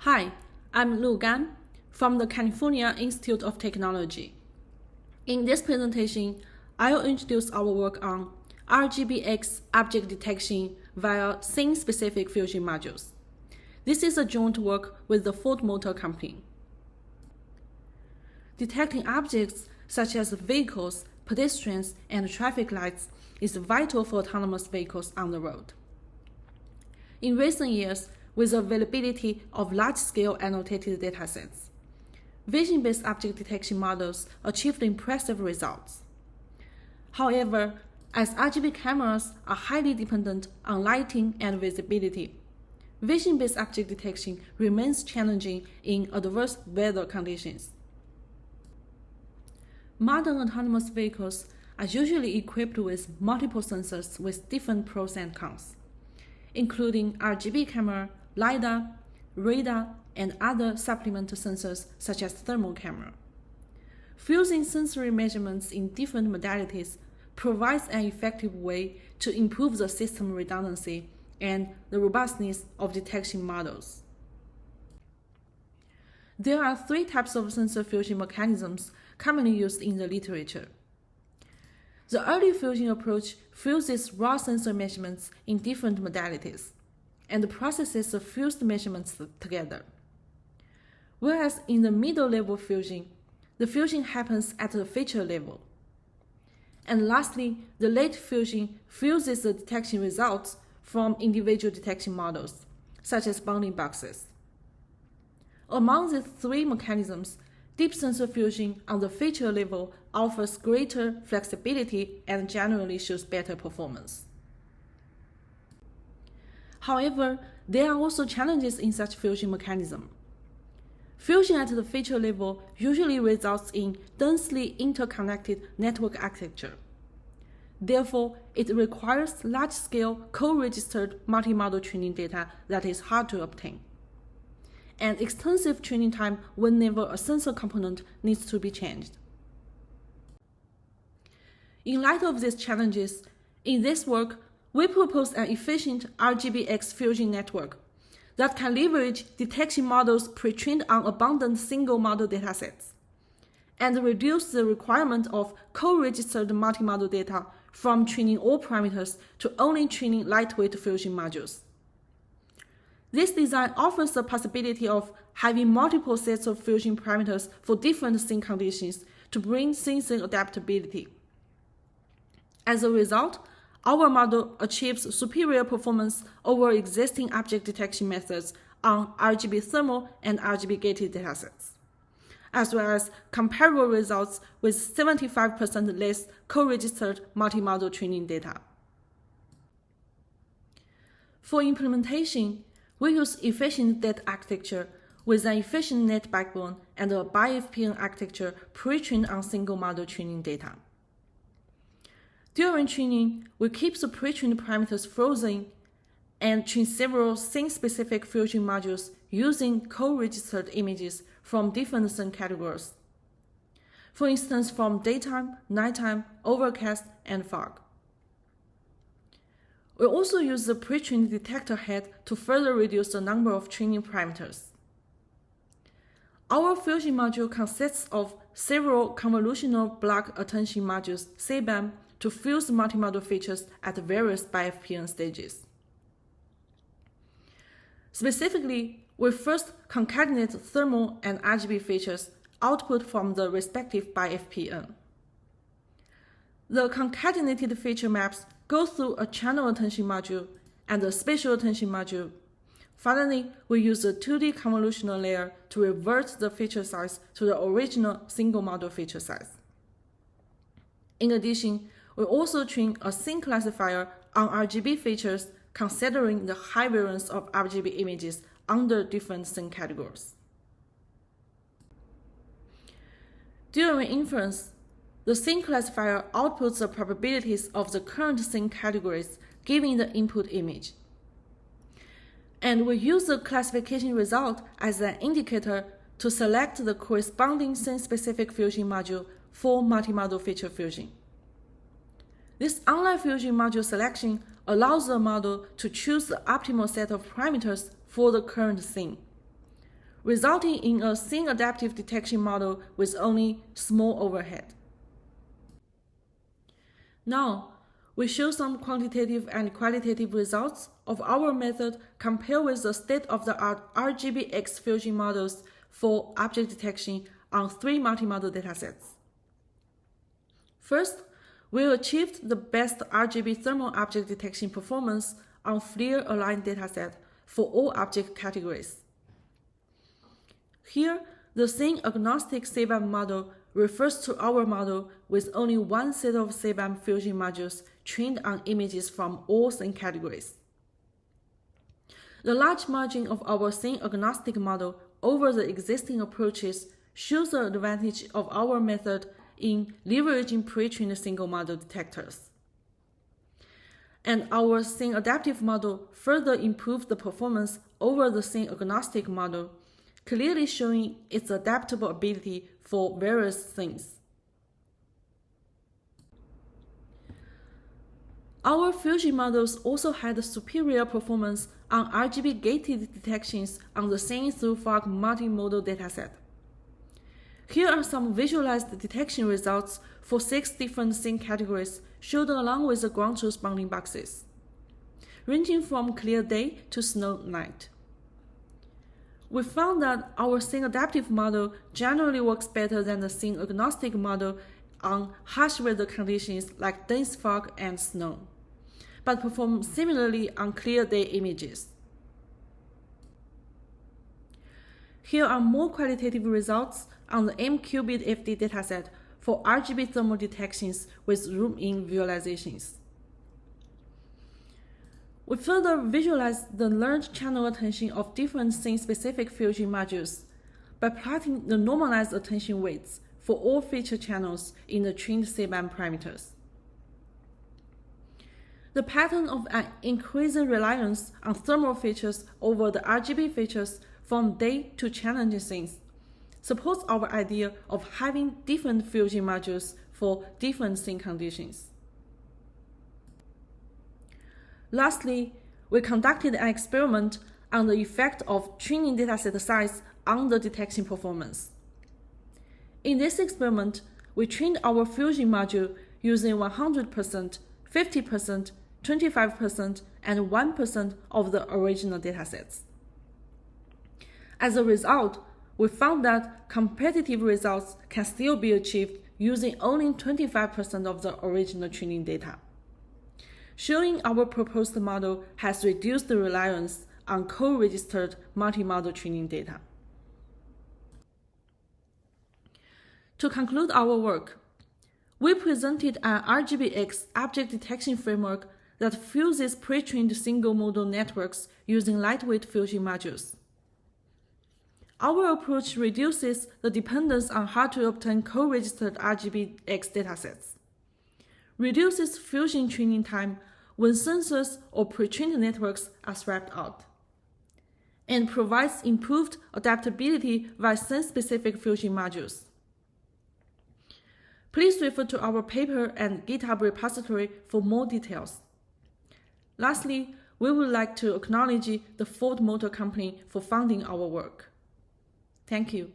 Hi, I'm Lu Gan from the California Institute of Technology. In this presentation, I'll introduce our work on RGB-X object detection via scene-specific fusion modules. This is a joint work with the Ford Motor Company. Detecting objects such as vehicles, pedestrians, and traffic lights is vital for autonomous vehicles on the road. In recent years, with the availability of large-scale annotated datasets, vision-based object detection models achieved impressive results. However, as RGB cameras are highly dependent on lighting and visibility, vision-based object detection remains challenging in adverse weather conditions. Modern autonomous vehicles are usually equipped with multiple sensors with different pros and cons, including RGB camera, LiDAR, radar, and other supplemental sensors such as thermal camera. Fusing sensory measurements in different modalities provides an effective way to improve the system redundancy and the robustness of detection models. There are three types of sensor fusion mechanisms commonly used in the literature. The early fusion approach fuses raw sensor measurements in different modalities and processes the fused measurements together. Whereas in the middle-level fusion, the fusion happens at the feature level. And lastly, the late fusion fuses the detection results from individual detection models, such as bounding boxes. Among the three mechanisms, deep sensor fusion on the feature level offers greater flexibility and generally shows better performance. However, there are also challenges in such fusion mechanism. Fusion at the feature level usually results in densely interconnected network architecture. Therefore, it requires large-scale co-registered multimodal training data that is hard to obtain, and extensive training time whenever a sensor component needs to be changed. In light of these challenges, in this work, we propose an efficient RGB-X fusion network that can leverage detection models pre-trained on abundant single-model datasets and reduce the requirement of co-registered multimodal data from training all parameters to only training lightweight fusion modules. This design offers the possibility of having multiple sets of fusion parameters for different scene conditions to bring scene adaptability. As a result, our model achieves superior performance over existing object detection methods on RGB thermal and RGB gated datasets, as well as comparable results with 75% less co-registered multimodal training data. For implementation, we use efficient data architecture with an efficient net backbone and a bi-FPN architecture pre-trained on single model training data. During training, we keep the pre-trained parameters frozen and train several scene-specific fusion modules using co-registered images from different scene categories. For instance, from daytime, nighttime, overcast, and fog. We also use the pre-trained detector head to further reduce the number of training parameters. Our fusion module consists of several convolutional block attention modules, CBAM, to fuse multimodal features at various bi-FPN stages. Specifically, we first concatenate thermal and RGB features output from the respective bi-FPN. The concatenated feature maps go through a channel attention module and a spatial attention module. Finally, we use the 2D convolutional layer to revert the feature size to the original single model feature size. In addition, we also train a scene classifier on RGB features considering the high variance of RGB images under different scene categories. During inference, the scene classifier outputs the probabilities of the current scene categories given the input image. And we use the classification result as an indicator to select the corresponding scene-specific fusion module for multimodal feature fusion. This online fusion module selection allows the model to choose the optimal set of parameters for the current scene. resulting in a scene adaptive detection model with only small overhead. Now, we show some quantitative and qualitative results of our method compared with the state-of-the-art RGB-X fusion models for object detection on 3 multimodal datasets. First, we achieved the best RGB thermal object detection performance on FLIR-aligned dataset for all object categories. Here, the scene-agnostic C-band model refers to our model with only one set of C-band fusion modules trained on images from all scene categories. The large margin of our scene-agnostic model over the existing approaches shows the advantage of our method in leveraging pre-trained single model detectors. And our scene-adaptive model further improved the performance over the scene-agnostic model, clearly showing its adaptable ability for various scenes. Our fusion models also had superior performance on RGB-gated detections on the scene-through-fog multimodal dataset. Here are some visualized detection results for 6 different scene categories showed along with the ground truth bounding boxes, ranging from clear day to snow night. We found that our scene-adaptive model generally works better than the scene-agnostic model on harsh weather conditions like dense fog and snow, but perform similarly on clear day images. Here are more qualitative results on the M-qubit FD dataset for RGB thermal detections with zoom-in visualizations. We further visualized the learned channel attention of different scene-specific fusion modules by plotting the normalized attention weights for all feature channels in the trained C-band parameters. The pattern of an increasing reliance on thermal features over the RGB features from day to challenging scenes supports our idea of having different fusion modules for different scene conditions. Lastly, we conducted an experiment on the effect of training dataset size on the detection performance. In this experiment, we trained our fusion module using 100%, 50%, 25%, and 1% of the original datasets. As a result, we found that competitive results can still be achieved using only 25% of the original training data, showing our proposed model has reduced the reliance on co-registered multi-model training data. To conclude our work, we presented an RGB-X object detection framework that fuses pre-trained single-modal networks using lightweight fusion modules. Our approach reduces the dependence on hard-to-obtain co-registered RGB-X datasets, reduces fusion training time when sensors or pre-trained networks are swapped out, and provides improved adaptability via scene-specific fusion modules. Please refer to our paper and GitHub repository for more details. Lastly, we would like to acknowledge the Ford Motor Company for funding our work. Thank you.